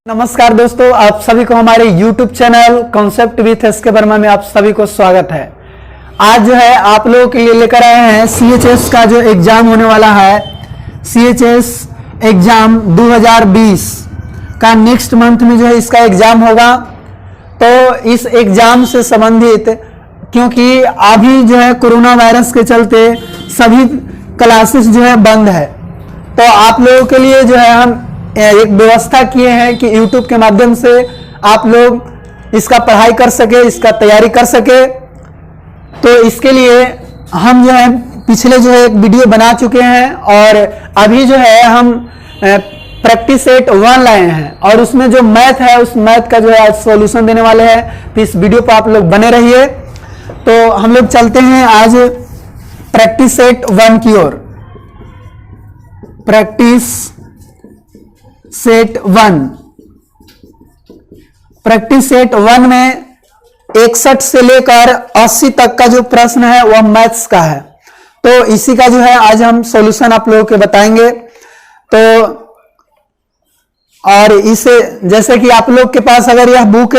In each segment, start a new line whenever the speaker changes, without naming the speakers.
नमस्कार दोस्तों, आप सभी को हमारे YouTube channel concept with S K Verma में आप सभी को स्वागत है। आज जो है आप लोगों के लिए लेकर आए हैं CHS का जो एग्जाम होने वाला है, CHS एग्जाम 2020 का नेक्स्ट मंथ में जो है इसका एग्जाम होगा। तो इस एग्जाम से संबंधित, क्योंकि अभी जो है कोरोना वायरस के चलते सभी क्लासेस जो है बंद है, तो आप लोगों के लिए जो है हम एक व्यवस्था किए हैं कि YouTube के माध्यम से आप लोग इसका पढ़ाई कर सके, इसका तैयारी कर सके। तो इसके लिए हम जो है पिछले जो है एक वीडियो बना चुके हैं और अभी जो है हम प्रैक्टिस सेट 1 लाए हैं और उसमें जो मैथ है उस मैथ का जो है आज सॉल्यूशन देने वाले हैं। तो इस वीडियो पर आप लोग बने रहिए। तो हम लोग चलते हैं आज प्रैक्टिस सेट 1 की ओर। प्रैक्टिस सेट 1, प्रैक्टिस सेट 1 में 61 से लेकर 80 तक का जो प्रश्न है वह मैथ्स का है। तो इसी का जो है आज हम सॉल्यूशन आप लोगों के बताएंगे। तो और इसे जैसे कि आप लोग के पास अगर यह बुक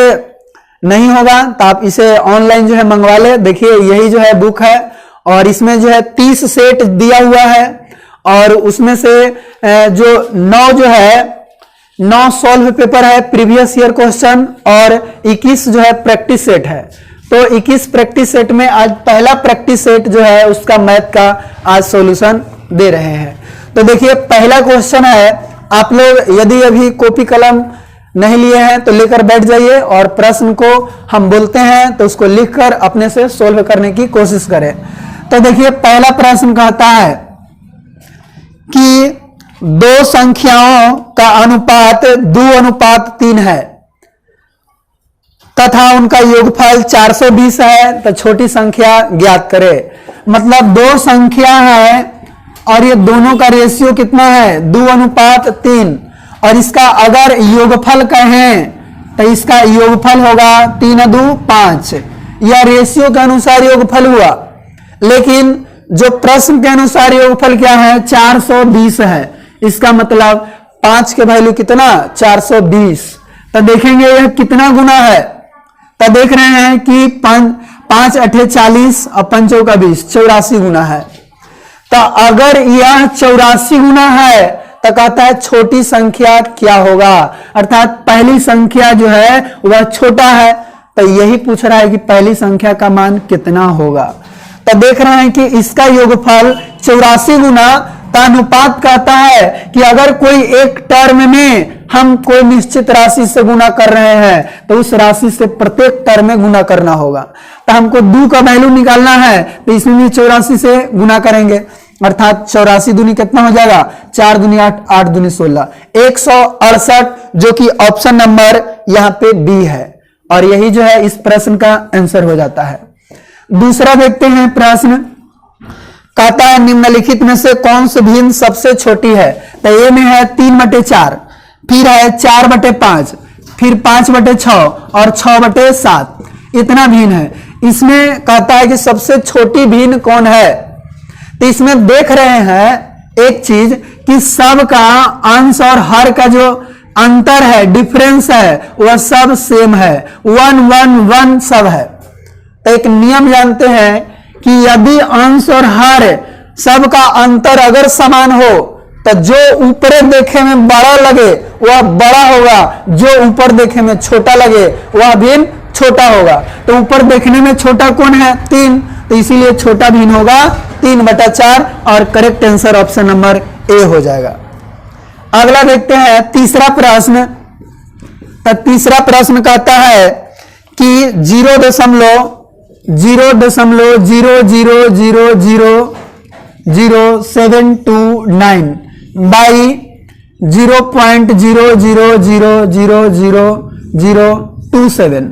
नहीं होगा तो आप इसे ऑनलाइन जो है मंगवा ले। देखिए यही जो है बुक है और इसमें जो है 30 सेट दिया हुआ है और उसमें से जो 9 जो है 9 सॉल्व पेपर है, प्रीवियस ईयर क्वेश्चन, और 21 जो है प्रैक्टिस सेट है। तो 21 प्रैक्टिस सेट में आज पहला प्रैक्टिस सेट जो है उसका मैथ का आज सॉल्यूशन दे रहे हैं। तो देखिए पहला क्वेश्चन है, आप लोग यदि अभी कॉपी कलम नहीं लिए हैं तो लेकर बैठ जाइए और प्रश्न को हम बोलते हैं तो उसको लिखकर अपने से सोल्व करने की कोशिश करें। तो देखिए पहला प्रश्न कहता है कि दो संख्याओं का अनुपात 2:3 है तथा उनका योगफल 420 है, तो छोटी संख्या ज्ञात करें। मतलब दो संख्या है और ये दोनों का रेशियो कितना है 2:3 और इसका अगर योगफल कहें तो इसका योगफल होगा 3×2 5। यह रेशियो के अनुसार योगफल हुआ, लेकिन जो प्रश्न के अनुसार योगफल क्या है 420 है। इसका मतलब 5 के वैल्यू कितना 420। तो देखेंगे यह कितना गुना है। तो देख रहे हैं कि 5 8 40 और 5 चौका 20, 84 गुना है। तो अगर यह 84 गुना है तो कहता है छोटी संख्या क्या होगा, अर्थात पहली संख्या जो है वह छोटा है। तो यही पूछ रहा है कि पहली संख्या का मान कितना होगा। तो देख रहे हैं कि इसका योगफल 84 गुना। तो अनुपात कहता है कि अगर कोई एक टर्म में हम कोई निश्चित राशि से गुना कर रहे हैं तो उस राशि से प्रत्येक टर्म में गुना करना होगा। तो हमको 2 का वैल्यू निकालना है तो इसमें भी 84 से गुना करेंगे, अर्थात 84 दूनी कितना हो जाएगा 4 दूनी 8, 8 दूनी 16, 168, जो कि ऑप्शन नंबर यहाँ पे बी है। और यही जो है इस प्रश्न का आंसर हो जाता है। दूसरा देखते हैं प्रश्न, कहता है निम्नलिखित में से कौन सी भिन्न सबसे छोटी है। तो ए में है 3/4, फिर है 4/5, फिर 5/6 और 6/7, इतना भिन्न है। इसमें कहता है कि सबसे छोटी भिन्न कौन है। तो इसमें देख रहे हैं एक चीज कि सब का अंश और हर का जो अंतर है, डिफरेंस है, वह सब सेम है, 1 1 1 सब है। तो एक नियम जानते हैं कि यदि अंश और हर सब का अंतर अगर समान हो तो जो ऊपर देखे में बड़ा लगे वह बड़ा होगा, जो ऊपर देखे में छोटा लगे वह भिन्न छोटा होगा। तो ऊपर देखने में छोटा कौन है 3, तो इसीलिए छोटा भिन्न होगा 3/4 और correct answer option number A हो जाएगा। अगला देखते हैं तीसरा प्रश्न। तो तीसरा प्रश्न कहता है कि 0.00000729 बाई 0.00000027,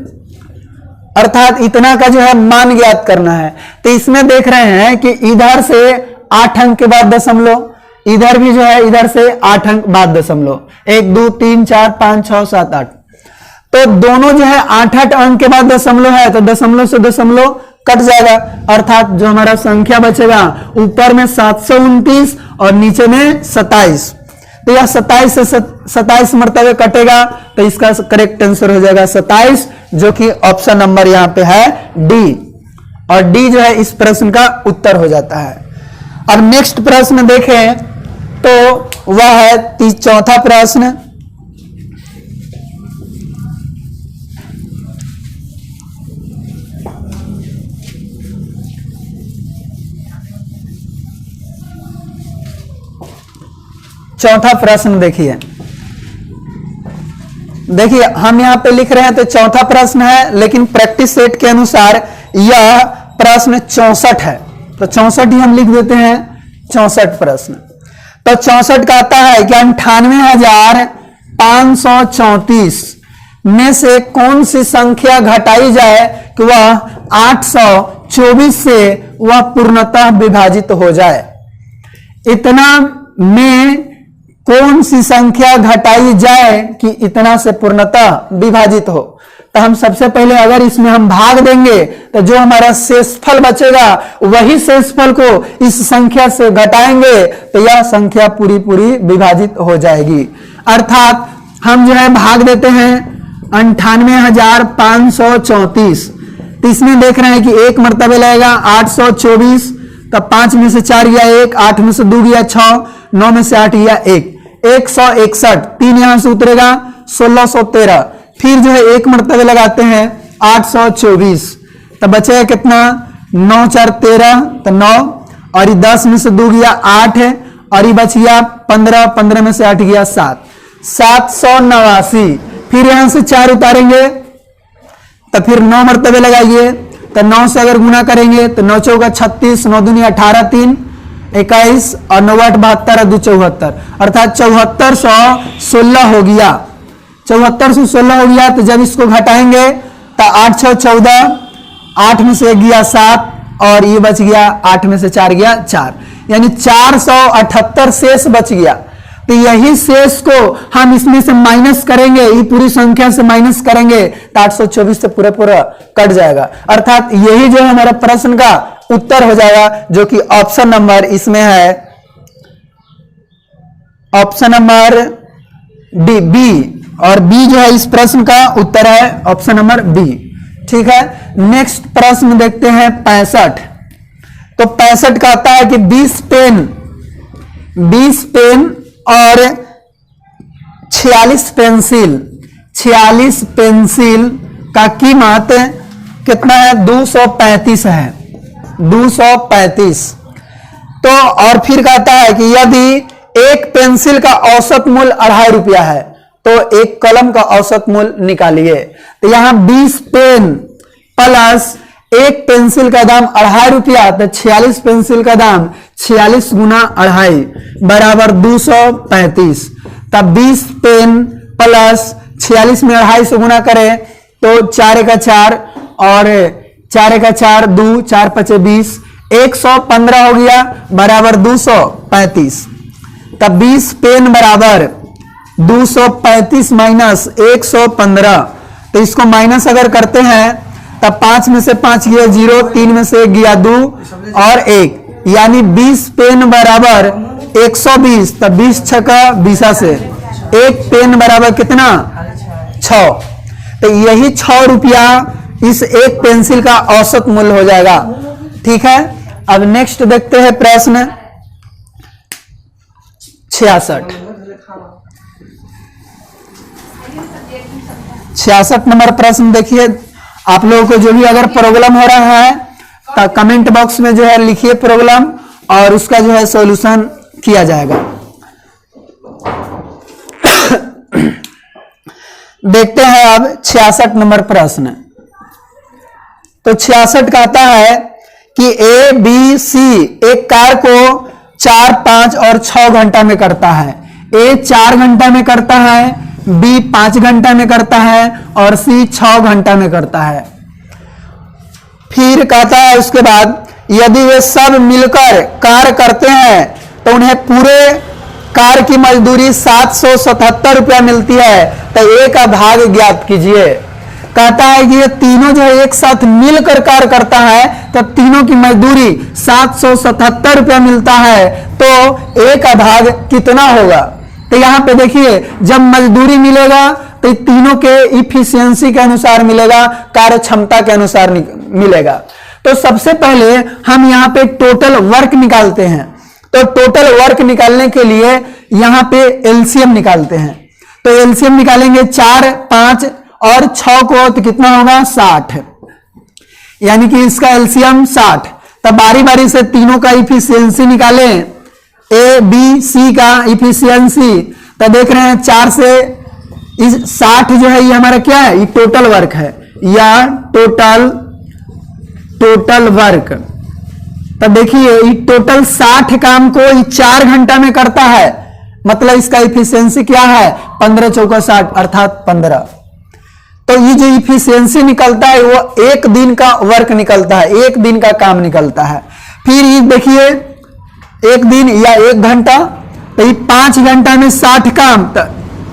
अर्थात इतना का जो है मान ज्ञात करना है। तो इसमें देख रहे हैं कि इधर से 8 अंक के बाद दशमलव, इधर भी जो है इधर से 8 अंक बाद दशमलव, 1 2 3 4 5 6 7 8। तो दोनों जो है 8 अंक के बाद दशमलव है तो दशमलव से दशमलव कट जाएगा, अर्थात जो हमारा संख्या बचेगा ऊपर में 729 और नीचे में 27। तो यह 27 से 27 मरतबे कटेगा, तो इसका करेक्ट आंसर हो जाएगा 27, जो कि ऑप्शन नंबर यहां पे है डी, और डी जो है इस प्रश्न का उत्तर हो जाता है। अब नेक्स्ट प्रश्न देखें तो वह है चौथा प्रश्न। चौथा प्रश्न देखिए हम यहां पे लिख रहे हैं तो चौथा प्रश्न है, लेकिन प्रैक्टिस सेट के अनुसार यह प्रश्न 64 है, तो 64 ही हम लिख देते हैं 64 प्रश्न। तो 64 का आता है कि 98,534 में से कौन सी संख्या घटाई जाए कि वह 824 से वह पूर्णतः विभाजित हो जाए। इतना में कौन सी संख्या घटाई जाए कि इतना से पूर्णतः विभाजित हो। तो हम सबसे पहले अगर इसमें हम भाग देंगे तो जो हमारा शेषफल बचेगा वही शेषफल को इस संख्या से घटाएंगे तो यह संख्या पूरी पूरी विभाजित हो जाएगी। अर्थात हम जो है भाग देते हैं 98,534, तो इसमें देख रहे हैं कि एक मरतबे लगेगा 824, तब 5 में से 4 गया 1, 8 में से 2 गया 6, 9 में से 8 गया 1, 161, 3 यहां से उतरेगा 1613, फिर जो है एक मरतबे लगाते हैं 824, तब बचेगा कितना 9 4 13, तो 9, और ये 10 में से 2 गया 8 है, और ये बच गया 15, 15 में से 8 गया 7, 789, फिर यहां से 4 उतारेंगे तो फिर 9 मरतबे लगाइए, तो 9 से अगर गुना करेंगे तो 9 चौका 36, 9 दूनी 18, 3 21, और 9 8 72 और 2 74, अर्थात 7416 हो गया। 7416 हो गया, तो जब इसको घटाएंगे तो 8 6 14, 8 में से 1 गया 7, और ये बच गया 8 में से 4 गया 4, यानी 478 शेष बच गया। तो यही शेष को हम इसमें से माइनस करेंगे, ये पूरी संख्या से माइनस करेंगे तो 824 से पूरा पूरा कट जाएगा। अर्थात यही जो हमारा प्रश्न का उत्तर हो जाएगा, जो कि ऑप्शन नंबर इसमें है, ऑप्शन नंबर डी बी, और बी जो है इस प्रश्न का उत्तर है ऑप्शन नंबर बी। ठीक है, नेक्स्ट प्रश्न देखते हैं 65। तो 65 का आता है कि 20 पेन और 46 पेंसिल का कीमत कितना है 235 है, 235। तो और फिर कहता है कि यदि एक पेंसिल का औसत मूल्य 2.5 रुपया है तो एक कलम का औसत मूल्य निकालिए। तो यहां 20 पेन प्लस एक पेंसिल का दाम 2.5 रुपया, तो 46 पेंसिल का दाम 46 गुना 2.5 बराबर 235। तब 20 पेन प्लस 46 में 2.5 से गुना करें तो 4 का 4 और 4 का 4 2 4 5 20, 115 हो गया बराबर 235। तब 20 पेन बराबर 235 माइनस 115, तो इसको माइनस अगर करते हैं तब 5 में से 5 गया 0, 3 में से 1 गया 2 और 1, यानी 20 पेन बराबर 120। तब 20 छक्का 20 से एक पेन बराबर कितना 6, तो यही 6 रुपया इस एक पेंसिल का औसत मूल्य हो जाएगा। ठीक है, अब नेक्स्ट देखते हैं प्रश्न 66 नंबर प्रश्न देखिए। आप लोगों को जो भी अगर प्रॉब्लम हो रहा है तो कमेंट बॉक्स में जो है लिखिए प्रॉब्लम, और उसका जो है सॉल्यूशन किया जाएगा। देखते हैं अब 66 नंबर प्रश्न। तो 66 कहता है कि ए बी सी एक कार को 4 5 और 6 घंटा में करता है। ए 4 घंटा में करता है, बी 5 घंटा में करता है और सी 6 घंटा में करता है। फिर कहता है उसके बाद यदि वे सब मिलकर कार्य करते हैं तो उन्हें पूरे कार की मजदूरी 777 रुपया मिलती है, तो ए का भाग ज्ञात कीजिए। कहता है कि ये तीनों जो है एक साथ मिलकर कार्य करता है तो तीनों की मजदूरी 777 रुपया मिलता है, तो ए का भाग कितना होगा। तो तो यहाँ पे देखिए जब मजदूरी मिलेगा तो तीनों के इफिशियंसी के अनुसार मिलेगा, कार्य क्षमता के अनुसार मिलेगा। तो सबसे पहले हम यहाँ पे टोटल वर्क निकालते हैं। तो टोटल वर्क निकालने के लिए यहाँ पे एलसीएम निकालते हैं। तो एलसीएम निकालेंगे 4, 5 और 6 को, तो कितना होगा 60, यानी कि इसका एलसीएम 60। तब बारी बारी से तीनों का इफिशियंसी निकालें, ए बी सी का इफिशियंसी। तो देख रहे हैं 4 से इस 60 जो है ये हमारा क्या है, ये टोटल वर्क है या टोटल वर्क। तब देखिए ये टोटल 60 काम को ये 4 घंटा में करता है, मतलब इसका इफिशियंसी क्या है 15 चौका 60 अर्थात 15। तो ये जो इफिशियंसी निकलता है वो एक दिन का वर्क निकलता है, एक दिन का काम निकलता है। फिर ये देखिए एक दिन या 1 घंटा, तो ये 5 घंटा में 60 काम, तो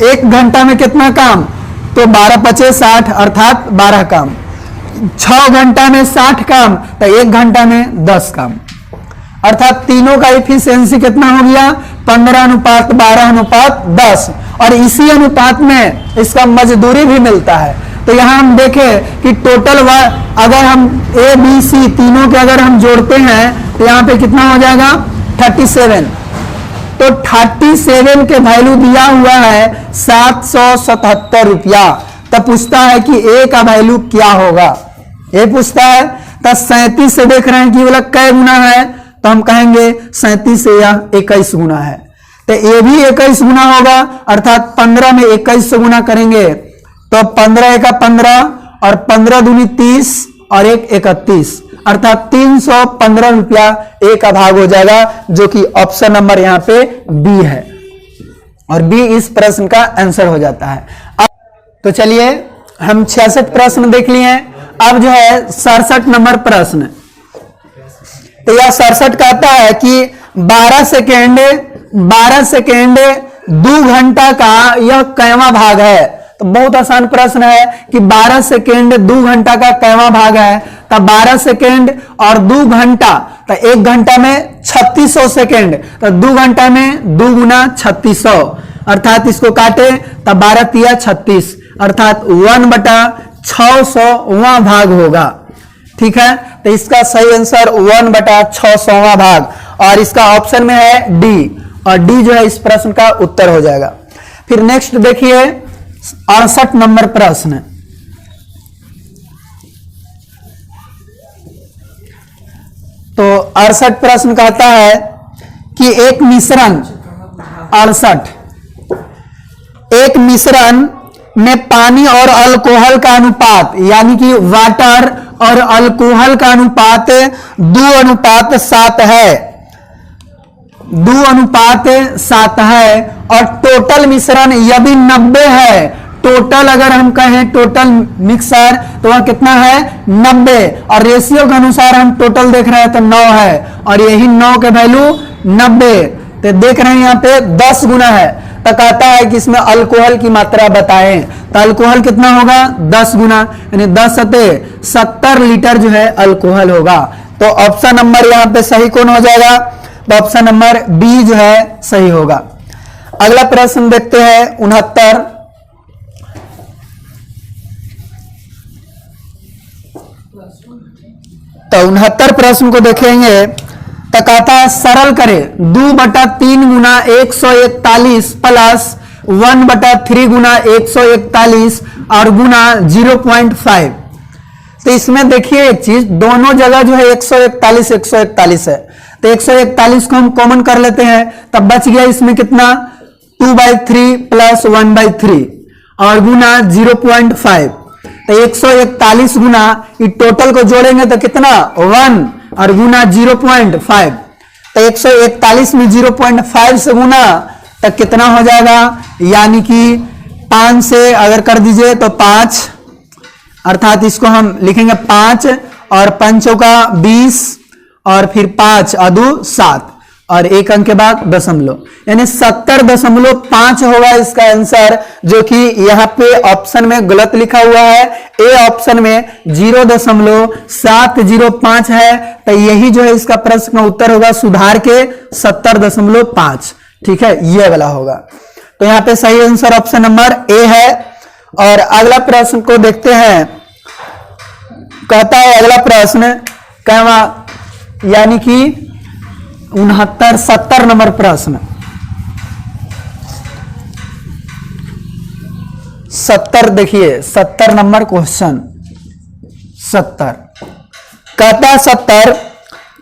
1 घंटा में कितना काम, तो 12 × 5 = 60 अर्थात 12 काम। 6 घंटा में 60 काम, तो 1 घंटा में 10 काम, अर्थात तीनों का इफिशियंसी कितना हो गया 15:12:10। और इसी अनुपात में इसका मजदूरी भी मिलता है। तो यहां हम देखें कि टोटल अगर हम ए बी सी तीनों के अगर हम जोड़ते हैं तो यहां पे कितना हो जाएगा 37। तो 37 के वैल्यू दिया हुआ है 777 रुपया। तब पूछता है कि ए का वैल्यू क्या होगा, ये पूछता है। तब 37 से देख रहे हैं कि बोला कै गुना है, तो हम कहेंगे 37 से यह 21 गुना है। तो ये भी 21 गुना होगा, अर्थात 15 में 21 से गुना करेंगे तो 15 × 15 और 15 दूनी 30 और 1 31, अर्थात 315 रुपया ए का भाग हो जाएगा, जो कि ऑप्शन नंबर यहां पे बी है और बी इस प्रश्न का आंसर हो जाता है। अब तो चलिए हम 66 प्रश्न देख लिए हैं। अब जो है 67 नंबर प्रश्न, तो यह 67 कहता है कि 12 सेकेंड 2 घंटा का यह कैवां भाग है। तो बहुत आसान प्रश्न है कि 12 सेकेंड 2 घंटा का कैवां भाग है। तब 12 सेकेंड और 2 घंटा, तो 1 घंटा में 3600 सेकेंड, तो 2 घंटा में 2 गुना 3600, अर्थात इसको काटे तब 12 × 36, अर्थात 1/600वां भाग होगा। ठीक है, तो इसका सही आंसर 1/600वां भाग, और इसका ऑप्शन में है डी, और डी जो है इस प्रश्न का उत्तर हो जाएगा। फिर नेक्स्ट देखिए 68 नंबर प्रश्न, तो 68 प्रश्न कहता है कि एक मिश्रण में पानी और अल्कोहल का अनुपात, यानी कि वाटर और अल्कोहल का अनुपात 2:7 है, 2:7 है। और टोटल मिश्रण यदि 90 है, टोटल अगर हम कहें टोटल मिक्सर तो वह कितना है 90, और रेशियो के अनुसार हम टोटल देख रहे हैं तो 9 है, और यही 9 के वैल्यू 90। तो देख रहे हैं यहाँ पे 10 गुना है। तो कहता है कि इसमें अल्कोहल की मात्रा बताएं, तो अल्कोहल कितना होगा 10 गुना, यानी 10 × 70 लीटर जो है अल्कोहल होगा। तो ऑप्शन नंबर यहाँ पे सही कौन हो जाएगा, तो ऑप्शन नंबर बी जो है सही होगा। अगला प्रश्न देखते हैं 69, तो 69 प्रश्न को देखेंगे तो कहता है सरल करें 2/3 गुना 141 प्लस 1/3 गुना 141 और गुना 0.5। तो इसमें देखिए एक चीज, दोनों जगह जो है 141 है, तो 141 को हम कॉमन कर लेते हैं, तब बच गया इसमें कितना 2/3 प्लस 1/3 और गुना 0.5। तो 141 गुना ये टोटल को जोड़ेंगे तो कितना 1 और गुना 0.5। तो 141 में 0.5 से गुना तो कितना हो जाएगा, यानी कि 5 से अगर कर दीजिए तो 5, अर्थात इसको हम लिखेंगे 5 और 5 का 20 और फिर 5 और 2 7 और 1 अंक के बाद दशमलव, यानी 70.5 होगा इसका आंसर, जो कि यहाँ पे ऑप्शन में गलत लिखा हुआ है। ए ऑप्शन में 0.705 है, तो यही जो है इसका प्रश्न का उत्तर होगा, सुधार के 70.5। ठीक है, ये वाला होगा। तो यहाँ पे सही आंसर ऑप्शन नंबर ए है। और अगला प्रश्न को देखते हैं। कहता है अगला प्रश्न कहवा यानी कि 70 नंबर प्रश्न 70 देखिए 70 नंबर क्वेश्चन 70 कहता है 70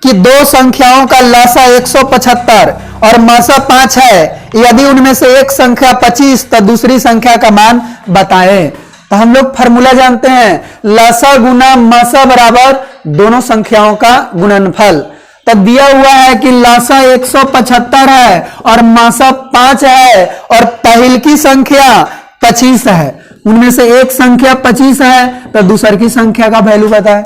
कि दो संख्याओं का लसा 175 और मसा 5 है, यदि उनमें से एक संख्या 25 तो दूसरी संख्या का मान बताएं। तो हम लोग फॉर्मूला जानते हैं, लसा गुना मसा बराबर दोनों संख्याओं का गुणनफल। तो दिया हुआ है कि लसा 175 है और मसा 5 है और पहल की संख्या 25 है, उनमें से एक संख्या 25 है तो दूसरी की संख्या का वैल्यू बताए।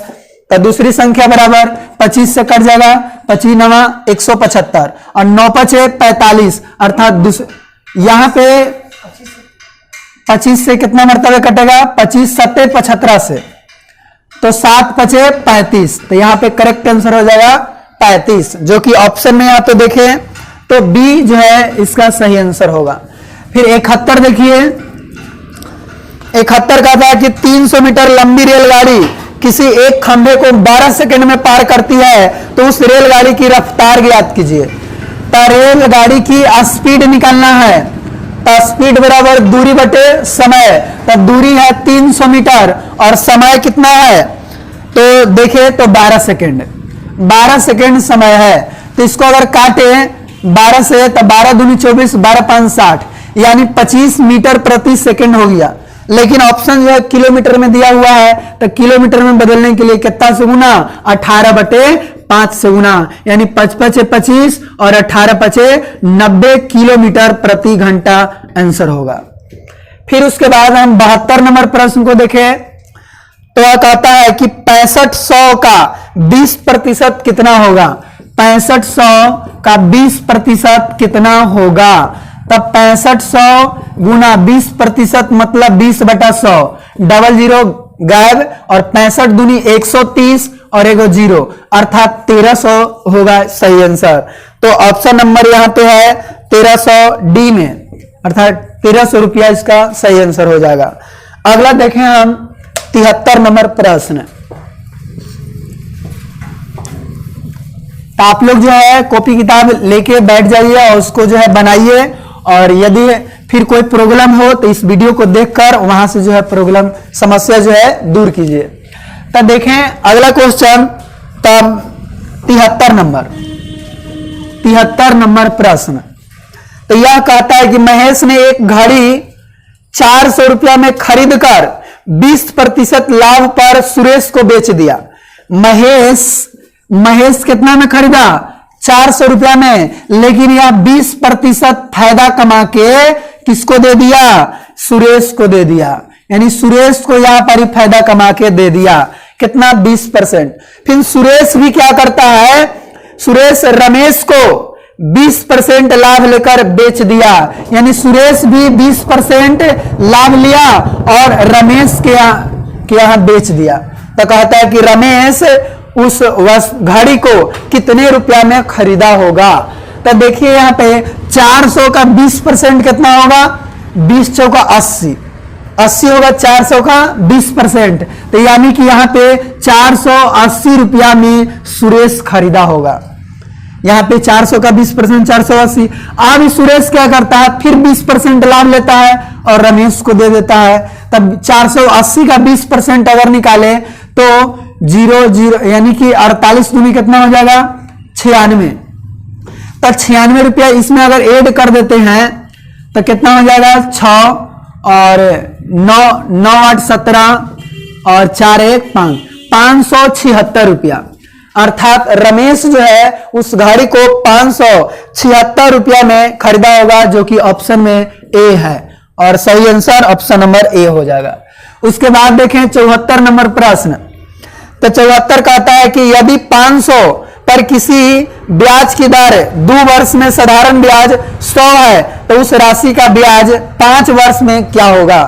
तो दूसरी संख्या बराबर 25 से कट जाएगा, 25 नवा 175 और 9 पचे 45, अर्थात यहां पे 25 से कितना मरतबे कटेगा, 25 सत्ते 75 से, तो 7 पचे 35। तो यहां पे करेक्ट आंसर हो जाएगा 35, जो कि ऑप्शन में आप तो देखें तो बी जो है इसका सही आंसर होगा। फिर 71 देखिए, 71 का था कि 300 मीटर लंबी रेलगाड़ी किसी एक खंभे को 12 सेकंड में पार करती है, तो उस रेलगाड़ी की रफ्तार ज्ञात कीजिए। तो रेलगाड़ी की स्पीड निकालना है, तो स्पीड बराबर दूरी बटे समय। तो दूरी है 300 मीटर और समय कितना है, तो देखिए तो 12 सेकंड, 12 सेकंड समय है। तो इसको अगर काटे 12 से तो 12 दूनी 24, 12 5 60, यानी 25 मीटर प्रति सेकंड हो गया। लेकिन ऑप्शन जो है किलोमीटर में दिया हुआ है, तो किलोमीटर में बदलने के लिए कितना से गुना, 18 बटे 5 से गुना, यानी 5 पचे 25 और 18 पचे 90 किलोमीटर प्रति घंटा आंसर होगा। फिर उसके बाद हम 72 नंबर प्रश्न को देखें। तो वह कहता है कि 6500 का 20% कितना होगा। 6500 का 20% कितना होगा, तब 6500 गुना 20% मतलब 20/100, डबल जीरो गायब और 65 दूनी 130 और एगो जीरो, अर्थात 1300 होगा सही आंसर। तो ऑप्शन नंबर यहां पे है 1300 डी में, अर्थात 1300 रुपया इसका सही आंसर हो जाएगा। अगला देखें हम 73 नंबर प्रश्न। तो आप लोग जो है कॉपी किताब लेके बैठ जाइए और उसको जो है बनाइए, और यदि फिर कोई प्रॉब्लम हो तो इस वीडियो को देखकर वहां से जो है प्रॉब्लम समस्या जो है दूर कीजिए। तो देखें अगला क्वेश्चन, तब 73 नंबर प्रश्न। तो यह कहता है कि महेश ने एक घड़ी 400 रुपया में खरीदकर 20% लाभ पर सुरेश को बेच दिया। महेश कितना में खरीदा, 400 रुपया में, लेकिन यह 20% फायदा कमा के किसको दे दिया, सुरेश को दे दिया। यानी सुरेश को यहां पर ही फायदा कमा के दे दिया, कितना 20%। फिर सुरेश भी क्या करता है, सुरेश रमेश को 20% लाभ लेकर बेच दिया, यानी सुरेश भी 20% लाभ लिया और रमेश के यहां बेच दिया। तो कहता है कि रमेश उस घड़ी को कितने रुपया में खरीदा होगा। तो देखिए यहां पे 400 का 20% कितना होगा, 20 चौका 80 होगा, 400 का 20%। तो यानी कि यहां पे 480 रुपया में सुरेश खरीदा होगा। यहां पे 400 का 20% 480। अब सुरेश क्या करता है, फिर 20% लाभ लेता है और रमेश को दे देता है। तब 480 का 20% अगर निकाले तो 0 यानी कि 48 दूनी कितना हो जाएगा, 96। तो 96 रुपया इसमें अगर ऐड कर देते हैं तो कितना हो जाएगा, 6 और 9 8 17 और 4 1 5, 576 रुपया। अर्थात रमेश जो है उस घड़ी को 576 रुपया में खरीदा होगा, जो कि ऑप्शन में ए है और सही आंसर ऑप्शन नंबर ए हो जाएगा। उसके बाद देखें 74 नंबर प्रश्न। तो 74 कहता है कि यदि 500 पर किसी ब्याज की दर 2 वर्ष में साधारण ब्याज 100 है, तो उस राशि का ब्याज 5 वर्ष में क्या होगा।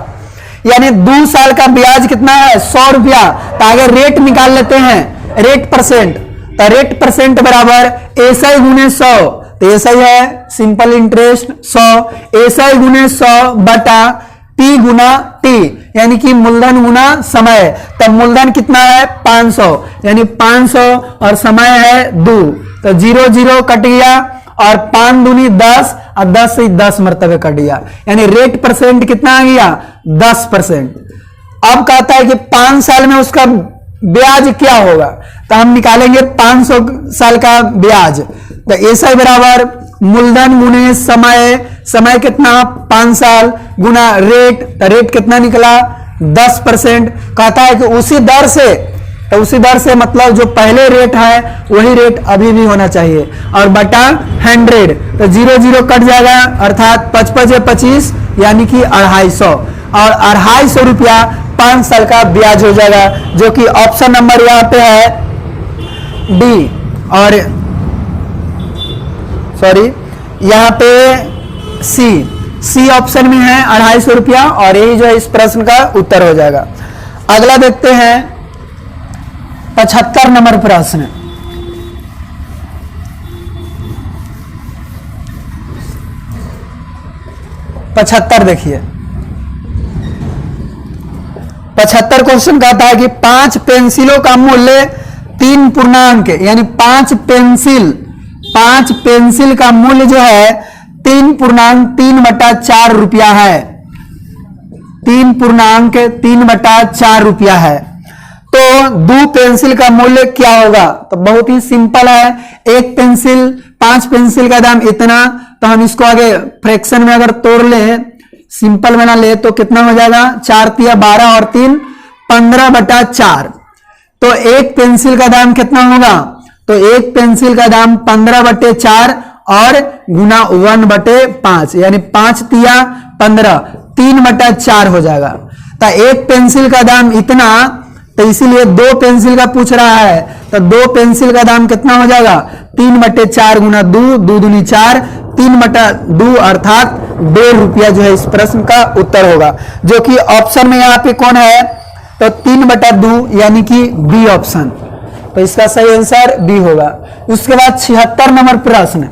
यानी 2 साल का ब्याज कितना है, 100 रुपया। तो आगे रेट निकाल लेते हैं, रेट परसेंट। तो रेट परसेंट बराबर ऐसा गुने 100, तो ऐसा ही है सिंपल इंटरेस्ट 100, ऐसा ही गुने 100 बटा P गुना T, यानी कि मूलधन गुना समय। तब मूलधन कितना है 500, यानी 500 और समय है 2, तो 0 0 कट गया और 5 दूनी 10 और 10 से 10 मरतबे कट गया, यानी रेट परसेंट कितना आ गया 10%। अब कहता है कि 5 साल में उसका ब्याज क्या होगा, तो हम निकालेंगे 500 साल का ब्याज। तो ऐसा ही बराबर मूलधन गुने समय, समय कितना 5 साल गुना रेट, तो रेट कितना निकला 10%। कहता है कि उसी दर से, तो उसी दर से मतलब जो पहले रेट है वही रेट अभी भी होना चाहिए, और बटा 100, तो 0 0 कट जाएगा, अर्थात 55 25 यानी कि 250, और 250 रुपया 5 साल का ब्याज हो जाएगा, जो कि ऑप्शन नंबर यहाँ पे है डी, और सॉरी यहाँ पे सी ऑप्शन में है 250 रुपया, और यही जो है इस प्रश्न का उत्तर हो जाएगा। अगला देखते हैं 75 नंबर प्रश्न। पचहत्तर देखिए, 75 क्वेश्चन कहता है कि 5 पेंसिलों का मूल्य 3 पूर्णांक, यानी 5 पेंसिल का मूल्य जो है 3.3/4 रुपया है, 3.3/4 रुपया है। तो 2 पेंसिल का मूल्य क्या होगा, तो बहुत ही सिंपल है। एक पेंसिल 5 पेंसिल का दाम इतना, तो हम इसको आगे फ्रैक्शन में अगर तोड़ ले, सिंपल बना ले, तो कितना हो जाएगा 4 तिया 12 और 3 15/4। तो एक पेंसिल का दाम कितना होगा, तो एक पेंसिल का दाम 15/4 और गुना 1/5, यानी 5 तिया 15, 3/4 हो जाएगा। तो एक पेंसिल का दाम इतना, तो इसीलिए 2 पेंसिल का पूछ रहा है, तो 2 पेंसिल का दाम कितना हो जाएगा 3/4 गुना 2, 2 दूनी 4, 3/2 अर्थात 1.5 रुपया जो है इस प्रश्न का उत्तर होगा, जो कि ऑप्शन में यहाँ पे कौन है, तो 3/2 यानी कि बी ऑप्शन। तो इसका सही आंसर बी होगा। उसके बाद 76 नंबर प्रश्न,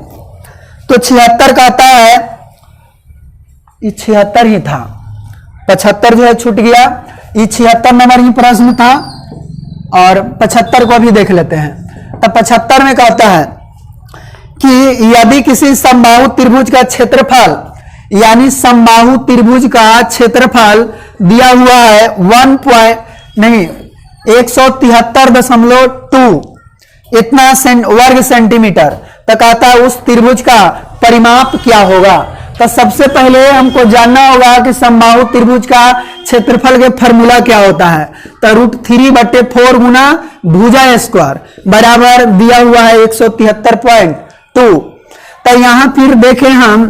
तो 76 कहता है, ये 76 ही था, 75 जो है छूट गया, ये 76 नंबर ही प्रश्न था, और 75 को भी देख लेते हैं। तो 75 में कहता है कि यदि किसी समबाहु त्रिभुज का क्षेत्रफल, यानी समबाहु त्रिभुज का क्षेत्रफल दिया हुआ है 173.2 इतना वर्ग सेंटीमीटर, तो कहता है उस त्रिभुज का परिमाप क्या होगा। तो सबसे पहले हमको जानना होगा कि समबाहु त्रिभुज का क्षेत्रफल के फॉर्मूला क्या होता है, तो √3/4 गुना भुजा स्क्वायर बराबर दिया हुआ है 173.2। तो यहां फिर देखें हम,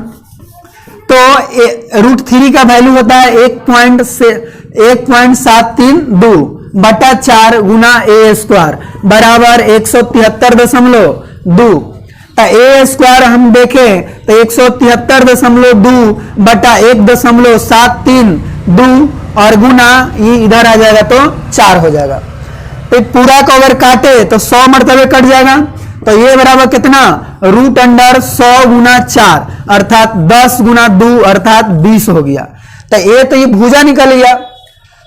तो √3 का वैल्यू होता है 1.732 बटा 4 गुना ए स्क्वायर बराबर 173.2। तो ए स्क्वायर हम देखें तो 173.2 बटा 1.732 और गुना ये इधर आ जाएगा तो 4 हो जाएगा। तो पूरा को अगर काटे तो 100 मरतबे कट जाएगा, तो ये बराबर कितना √100 गुना 4 अर्थात 10 गुना 2 अर्थात 20 हो गया। तो ये भुजा निकल गया।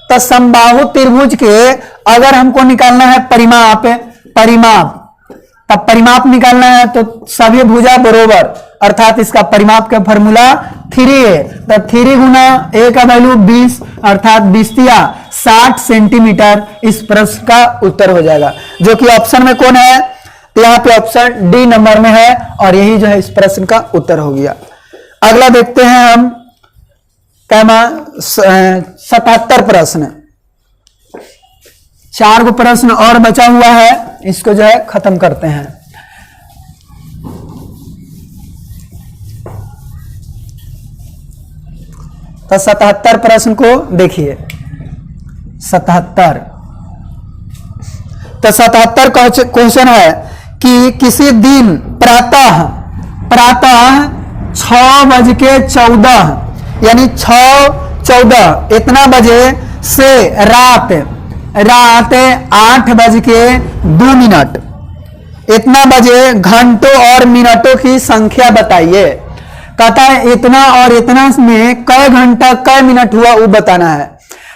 तो समबाहु त्रिभुज के अगर हमको निकालना है परिमाप, तब परिमाप निकालना है तो सभी भुजा बरोबर अर्थात इसका परिमाप का फॉर्मूला 3 है। तो 3 गुना ए का वैल्यू 20 अर्थात 20 तिया 60 सेंटीमीटर इस प्रश्न का उत्तर हो जाएगा, जो कि ऑप्शन में कौन है, तो यहाँ पे ऑप्शन डी नंबर में है और यही जो है इस प्रश्न का उत्तर हो गया। अगला देखते हैं हम 77 प्रश्न, 4 को प्रश्न और बचा हुआ है, इसको जो है खत्म करते हैं। तो 77 प्रश्न को देखिए। 77 तो 77 क्वेश्चन है कि किसी दिन प्रातः 6:14 यानी 6:14 इतना बजे से रात 8:02 इतना बजे घंटों और मिनटों की संख्या बताइए। कहता है इतना और इतना में कै घंटा कै मिनट हुआ वो बताना है।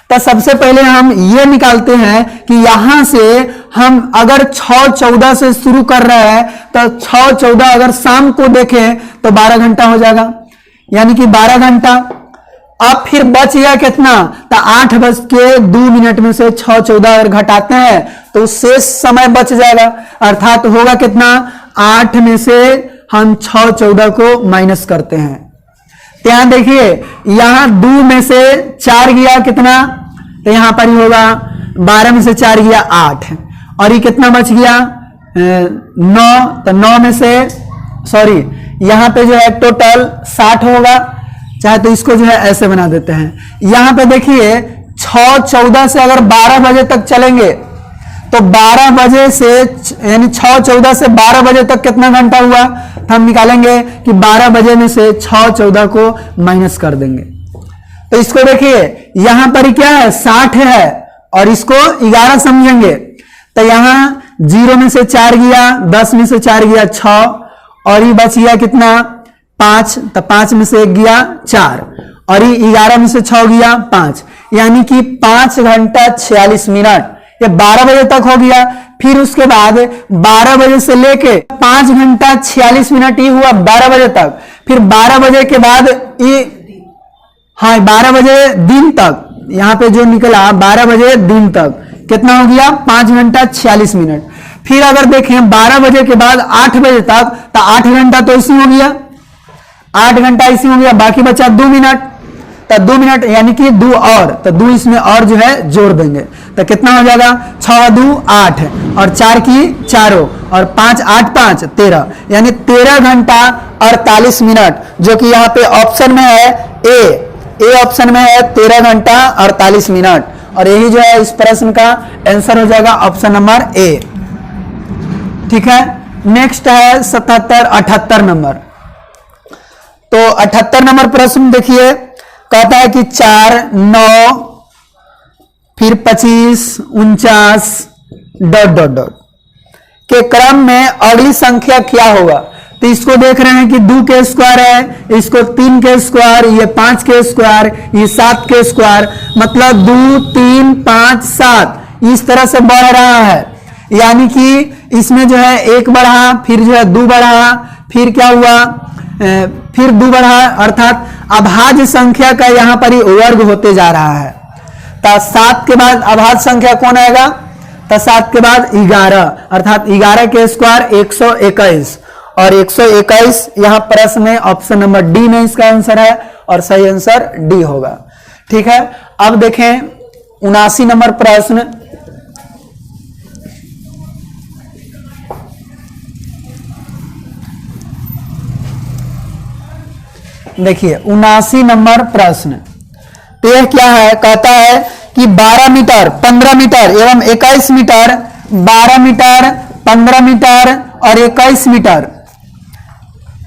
तो सबसे पहले हम ये निकालते हैं कि यहां से हम अगर 6:14 से शुरू कर रहे हैं तो 6:14 अगर शाम को देखें तो 12 घंटा हो जाएगा, यानी कि 12 घंटा। अब फिर बच गया कितना, तो 8:02 में से 6:14 अगर घटाते हैं तो शेष समय बच जाएगा, अर्थात होगा कितना, 8 में से हम 6:14 को माइनस करते हैं। तो यहां देखिए, यहां 2 में से 4 गया कितना, तो यहां पर ही होगा 12 में से 4 गया 8, और ये कितना बच गया 9, तो 9 में से सॉरी यहां पे जो है टोटल 60 होगा। चाहे तो इसको जो है ऐसे बना देते हैं। यहां पे देखिए 6:14 से अगर 12 बजे तक चलेंगे तो 12 बजे से यानी 6:14 से 12 बजे तक कितना घंटा हुआ, तो हम निकालेंगे कि 12 बजे में से 6:14 को माइनस कर देंगे। तो इसको देखिए यहां पर क्या है 60 है और इसको 11 समझेंगे। तो यहां 0 में से 4 गया, 10 में से 4 गया 6, और ये बच गया कितना 5, तो 5 में से 1 गया 4, और ये 11 में से 6 गया 5, यानी कि 5 घंटा 46 मिनट ये 12 बजे तक हो गया। फिर उसके बाद 12 बजे से लेके 5 घंटा 46 मिनट ये हुआ 12 बजे तक। फिर 12 बजे के बाद ये 12 बजे दिन तक, यहां पे जो निकला 12 बजे दिन तक कितना हो गया 5 घंटा 46 मिनट। फिर अगर देखें 12 बजे के बाद 8 बजे तक, तो 8 घंटा तो इसी हो गया, 8 घंटा इसी हो गया, बाकी बचा 2 मिनट, तो 2 मिनट यानी कि 2 और, तो 2 इसमें और जो है जोड़ देंगे, तो कितना हो जाएगा 6 2 8, और 4 की 4, और 5 8 5 13, यानी 13 घंटा 48 मिनट, जो कि यहाँ पे ऑप्शन में है ए ऑप्शन में है 13 घंटा 48 मिनट, और यही जो है इस प्रश्न का आंसर हो जाएगा ऑप्शन नंबर ए। ठीक है, नेक्स्ट है 77 78 नंबर। तो 78 नंबर प्रश्न देखिए, कहता है कि 4 9 फिर 25 49 ... के क्रम में अगली संख्या क्या होगा। तो इसको देख रहे हैं कि 2 के स्क्वायर है, इसको 3 के स्क्वायर, ये 5 के स्क्वायर, ये 7 के स्क्वायर, मतलब 2 3 5 7 इस तरह से बढ़ रहा है। यानी कि इसमें जो है 1 बढ़ा, फिर जो है 2 बढ़ा, फिर क्या हुआ फिर 2 बढ़ा, अर्थात अभाज्य संख्या का यहां पर ही वर्ग होते जा रहा है। तो 7 के बाद अभाज्य संख्या कौन आएगा, तो 7 के बाद 11, अर्थात 11 के स्क्वायर 121, और 121 यहां प्रश्न में ऑप्शन नंबर डी में इसका आंसर है, और सही आंसर डी होगा। ठीक है, अब देखें 79 नंबर प्रश्न। देखिए 79 नंबर प्रश्न, तो यह क्या है, कहता है कि 12 मीटर 15 मीटर एवं 21 मीटर, 12 मीटर 15 मीटर और 21 मीटर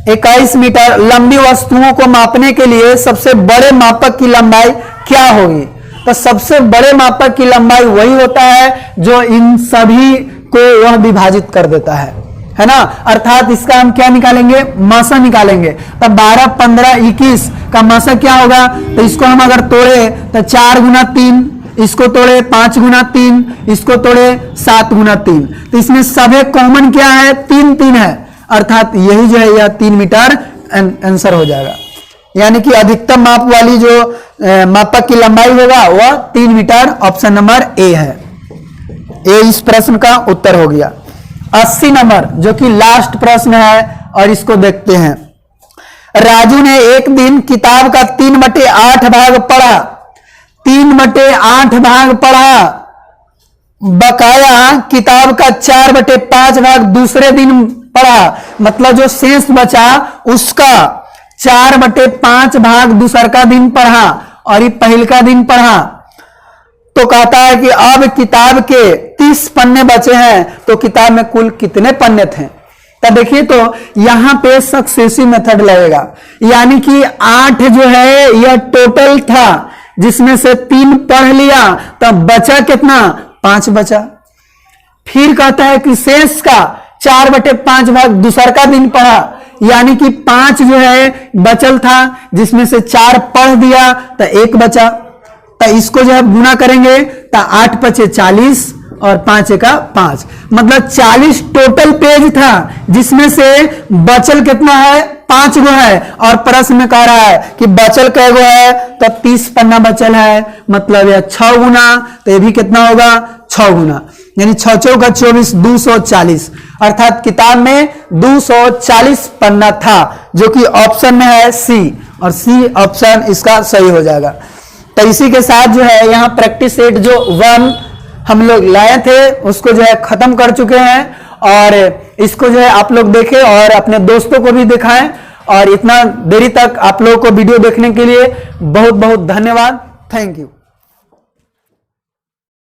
21 मीटर लंबी वस्तुओं को मापने के लिए सबसे बड़े मापक की लंबाई क्या होगी। तो सबसे बड़े मापक की लंबाई वही होता है जो इन सभी को वह विभाजित कर देता है ना, अर्थात इसका हम क्या निकालेंगे, मासा निकालेंगे। तो 12 15 21 का मासा क्या होगा, तो इसको हम अगर तोड़े तो 4 गुना 3, इसको तोड़े 5 गुना 3, इसको तोड़े 7 गुना 3, तो इसमें सभी कॉमन क्या है 3 3 है, अर्थात यही जो है यह 3 मीटर आंसर हो जाएगा। यानी कि अधिकतम माप वाली जो मापक की लंबाई होगा वह 3 मीटर, ऑप्शन नंबर ए है। ए इस प्रश्न का उत्तर हो गया। 80 नंबर जो कि लास्ट प्रश्न है, और इसको देखते हैं। राजू ने एक दिन किताब का 3/8 भाग पढ़ा, 3/8 भाग पढ़ा, बकाया किताब का 4/5 भाग दूसरे दिन पढ़ा, मतलब जो शेष बचा उसका 4/5 भाग दूसरा दिन पढ़ा और ये पहलका दिन पढ़ा। तो कहता है कि अब किताब के 30 पन्ने बचे हैं, तो किताब में कुल कितने पन्ने थे। तो देखिए, तो यहां पे सक्सेसिव मेथड लगेगा, यानी कि 8 जो है यह टोटल था, जिसमें से 3 पढ़ लिया, तो बचा कितना 5 बचा। फिर कहता है कि शेष का 4/5 भाग दूसर का दिन पढ़ा, यानी कि 5 जो है बचल था, जिसमें से 4 पढ़ दिया तो 1 बचा। तो इसको जो है गुना करेंगे तो 8 पचे 40 और 5 का 5, मतलब 40 टोटल पेज था, जिसमें से बचल कितना है, 5 गो है। और प्रश्न में कह रहा है कि बचल कै गो है, तो 30 पन्ना बचल है, मतलब यह 6 गुना, तो ये भी कितना होगा 6 गुना, यानी 6 चौका 24, 240, अर्थात किताब में 240 पन्ना था, जो कि ऑप्शन में है सी, और सी ऑप्शन इसका सही हो जाएगा। तो इसी के साथ जो है यहाँ प्रैक्टिस सेट जो 1 हम लोग लाए थे उसको जो है खत्म कर चुके हैं, और इसको जो है आप लोग देखें और अपने दोस्तों को भी दिखाएं। और इतना देरी तक आप लोगों को वीडियो देखने के लिए बहुत बहुत धन्यवाद। Thank you.